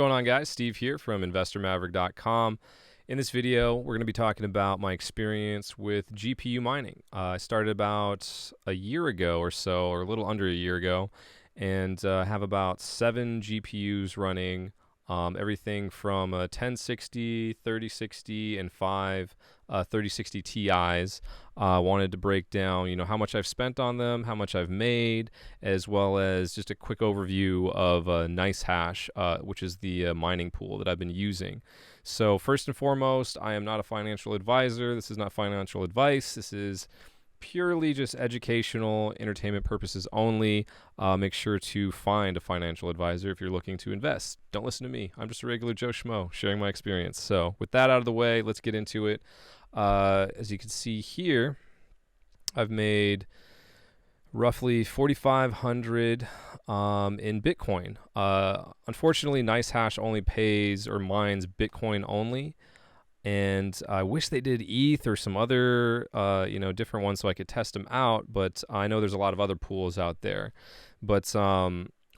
going on, guys? Steve here from InvestorMaverick.com. In this video, we're going to be talking about my experience with GPU mining. I started about a year ago or so, or a little under a year ago, and have about 7 GPUs running. Everything from 1060, 3060, and 5 3060 Ti's. Wanted to break down, how much I've spent on them, how much I've made, as well as just a quick overview of Nicehash, which is the mining pool that I've been using. So first and foremost, I am not a financial advisor. This is not financial advice. This is purely just educational, entertainment purposes only. Make sure to find a financial advisor if you're looking to invest. Don't listen to me. I'm just a regular Joe Schmo sharing my experience. So with that out of the way, let's get into it. As you can see here, I've made roughly 4,500 in Bitcoin. Unfortunately, Nicehash only pays or mines Bitcoin only. And I wish they did ETH or some other, different ones so I could test them out. But I know there's a lot of other pools out there. But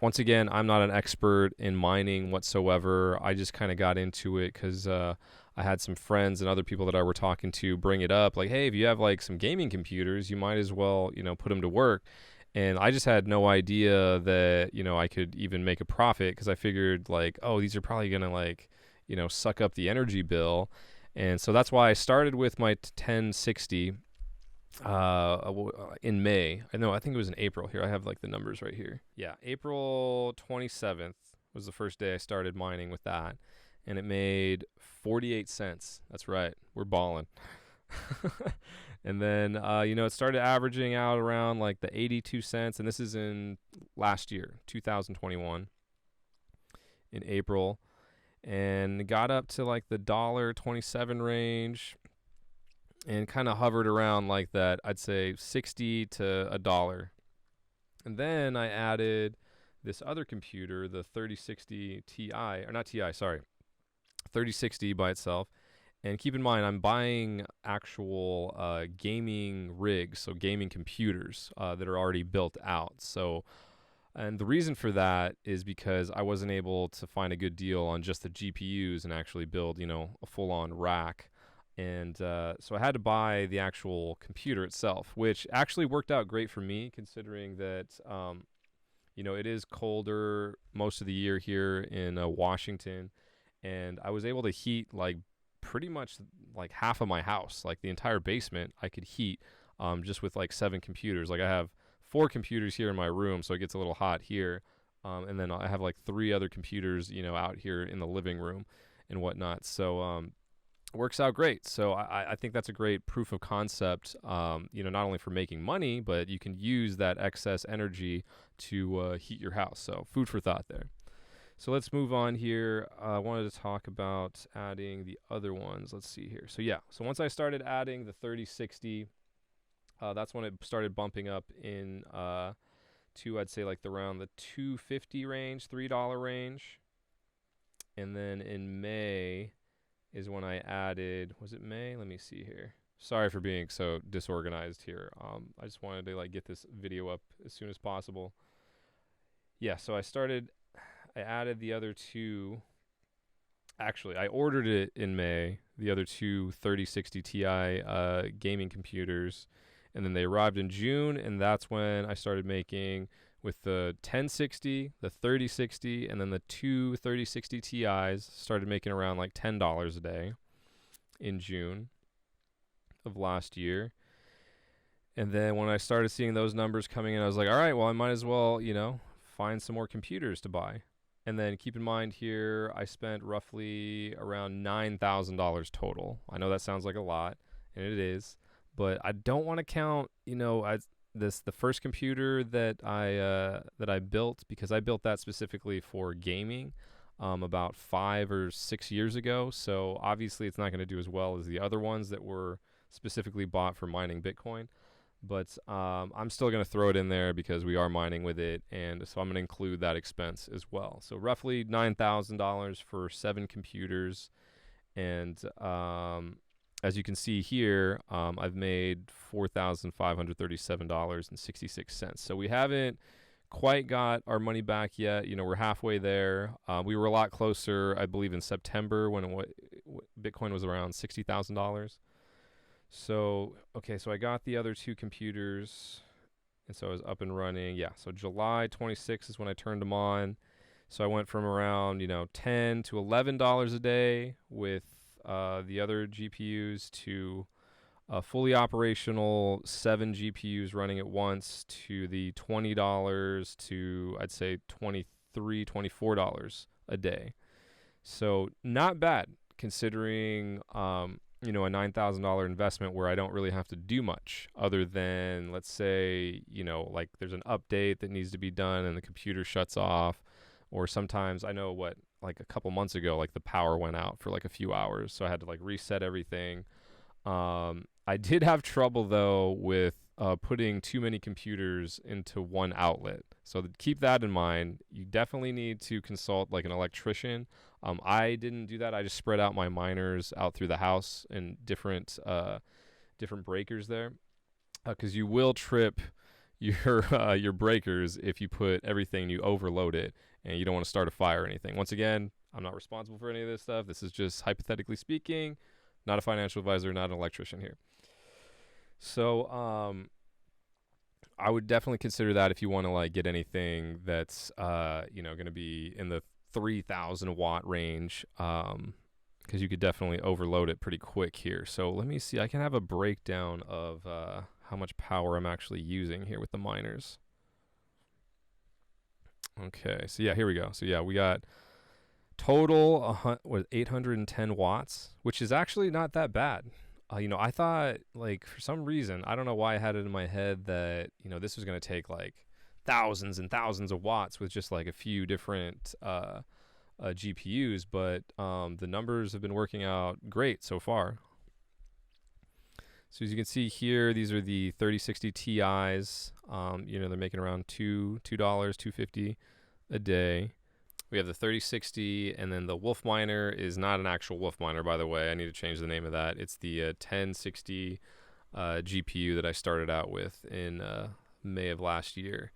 once again, I'm not an expert in mining whatsoever. I just kind of got into it because I had some friends and other people that I were talking to bring it up. Like, hey, if you have like some gaming computers, you might as well, put them to work. And I just had no idea that, I could even make a profit because I figured like, oh, these are probably going to suck up the energy bill. And so that's why I started with my 1060 in May. I think it was in April. Here, I have like the numbers right here. Yeah, April 27th was the first day I started mining with that. And it made 48 cents. That's right. We're balling. And then, it started averaging out around like the 82 cents. And this is in last year, 2021, in April. And got up to like the $1.27 range and kind of hovered around like that, I'd say 60 to $1. And then I added this other computer, the 3060 Ti, or not Ti, sorry, 3060 by itself. And keep in mind, I'm buying actual gaming rigs, so gaming computers that are already built out. And the reason for that is because I wasn't able to find a good deal on just the GPUs and actually build, a full-on rack. And so I had to buy the actual computer itself, which actually worked out great for me considering that, it is colder most of the year here in Washington. And I was able to heat like pretty much like half of my house, like the entire basement I could heat just with like 7 computers. Like I have 4 computers here in my room, so it gets a little hot here. And then I have like 3 other computers, out here in the living room and whatnot. So it works out great. So I think that's a great proof of concept, not only for making money, but you can use that excess energy to heat your house. So food for thought there. So let's move on here. I wanted to talk about adding the other ones. Let's see here. So once I started adding the 3060, that's when it started bumping up in to, I'd say, like around the $2.50 range, $3 range. And then in May is when I added, was it May? Let me see here. Sorry for being so disorganized here. I just wanted to get this video up as soon as possible. Yeah, so I added the other 2. Actually, I ordered it in May, the other 2 3060 Ti gaming computers. And then they arrived in June, and that's when I started making with the 1060, the 3060, and then the 2 3060 Ti's. Started making around like $10 a day in June of last year. And then when I started seeing those numbers coming in, I was like, all right, well, I might as well, find some more computers to buy. And then keep in mind here, I spent roughly around $9,000 total. I know that sounds like a lot, and it is. But I don't want to count, the first computer that I built, because I built that specifically for gaming about 5 or 6 years ago. So obviously it's not going to do as well as the other ones that were specifically bought for mining Bitcoin. But I'm still going to throw it in there because we are mining with it, and so I'm going to include that expense as well. So roughly $9,000 for 7 computers, and as you can see here, I've made $4,537.66. So we haven't quite got our money back yet. We're halfway there. We were a lot closer, I believe, in September when Bitcoin was around $60,000. So, okay, so I got the other two computers, and so I was up and running. Yeah, so July 26th is when I turned them on. So I went from around, $10 to $11 a day with the other GPUs to fully operational 7 GPUs running at once to the $20 to, I'd say, $23, $24 a day. So not bad considering, a $9,000 investment where I don't really have to do much other than, let's say, like there's an update that needs to be done and the computer shuts off. Or sometimes I know like a couple months ago, like the power went out for like a few hours. So I had to like reset everything. I did have trouble though with putting too many computers into one outlet. So keep that in mind. You definitely need to consult like an electrician. I didn't do that. I just spread out my miners out through the house and different breakers there, because you will trip your breakers if you put everything, you overload it, and you don't want to start a fire or anything. Once again, I'm not responsible for any of this stuff. This is just hypothetically speaking, not a financial advisor, not an electrician here. So I would definitely consider that if you want to like get anything that's going to be in the 3,000 watt range, because you could definitely overload it pretty quick here. So let me see. I can have a breakdown of how much power I'm actually using here with the miners. Okay, so yeah, here we go. So yeah, we got total 810 watts, which is actually not that bad. I thought, like, for some reason, I don't know why I had it in my head that, this was going to take like thousands and thousands of watts with just like a few different GPUs, but the numbers have been working out great so far. So as you can see here, these are the 3060 Ti's. They're making around $2.50 a day. We have the 3060, and then the Wolf Miner is not an actual Wolf Miner, by the way. I need to change the name of that. It's the 1060 GPU that I started out with in May of last year.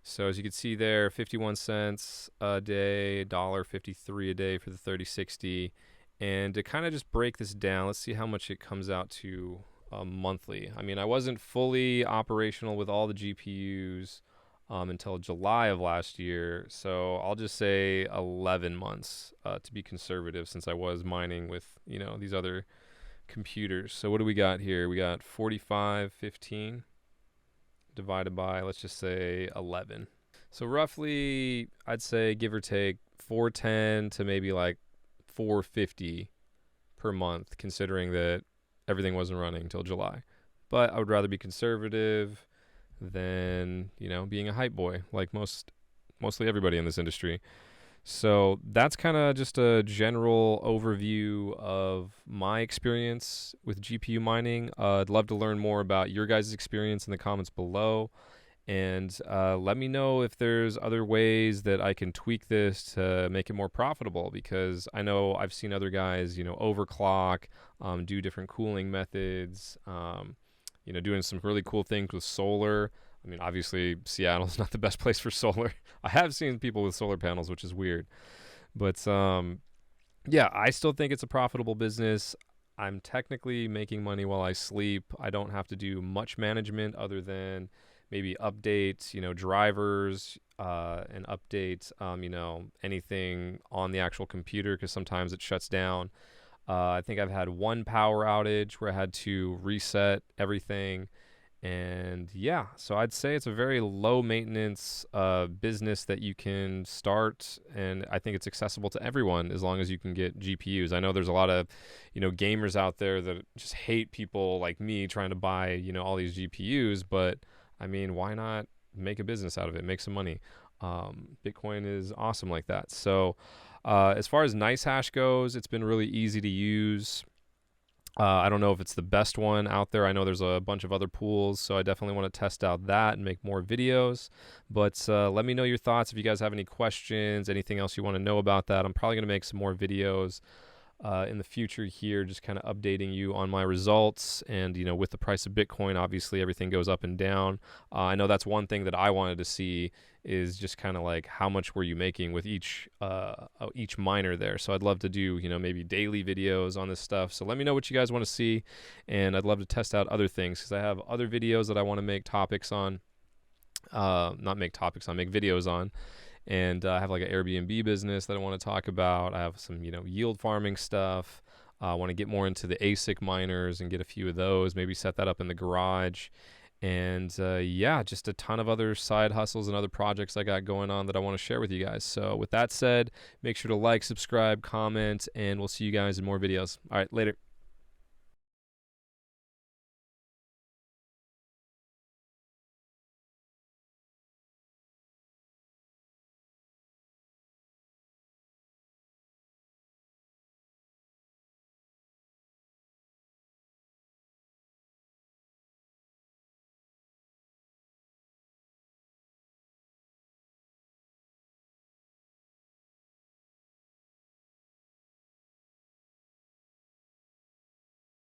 So as you can see there, 51 cents a day, $1.53 a day for the 3060. And to kind of just break this down, let's see how much it comes out to monthly. I mean, I wasn't fully operational with all the GPUs until July of last year. So I'll just say 11 months to be conservative, since I was mining with, these other computers. So what do we got here? We got 45.15 divided by, let's just say 11. So roughly, I'd say give or take 410 to maybe like 450 per month, considering that everything wasn't running until July. But I would rather be conservative than, being a hype boy like mostly everybody in this industry. So that's kind of just a general overview of my experience with GPU mining. I'd love to learn more about your guys' experience in the comments below. And let me know if there's other ways that I can tweak this to make it more profitable, because I know I've seen other guys, overclock, do different cooling methods, doing some really cool things with solar. I mean, obviously, Seattle's not the best place for solar. I have seen people with solar panels, which is weird. But, yeah, I still think it's a profitable business. I'm technically making money while I sleep. I don't have to do much management other than maybe updates, drivers, and updates, anything on the actual computer, because sometimes it shuts down. I think I've had one power outage where I had to reset everything. And yeah, so I'd say it's a very low maintenance business that you can start, and I think it's accessible to everyone as long as you can get GPUs. I know there's a lot of, gamers out there that just hate people like me trying to buy, all these GPUs, but I mean, why not make a business out of it, make some money? Bitcoin is awesome like that. So as far as Nicehash goes, it's been really easy to use. I don't know if it's the best one out there. I know there's a bunch of other pools, so I definitely want to test out that and make more videos. But let me know your thoughts if you guys have any questions, anything else you want to know about that. I'm probably going to make some more videos in the future here, just kind of updating you on my results. And, with the price of Bitcoin, obviously everything goes up and down. I know that's one thing that I wanted to see, is just kind of like how much were you making with each miner there. So I'd love to do, maybe daily videos on this stuff. So let me know what you guys want to see, and I'd love to test out other things, because I have other videos that I want to make topics on. Make videos on. And I have like an Airbnb business that I want to talk about. I have some, yield farming stuff. I want to get more into the ASIC miners and get a few of those, maybe set that up in the garage. And just a ton of other side hustles and other projects I got going on that I want to share with you guys. So with that said, make sure to like, subscribe, comment, and we'll see you guys in more videos. All right, later.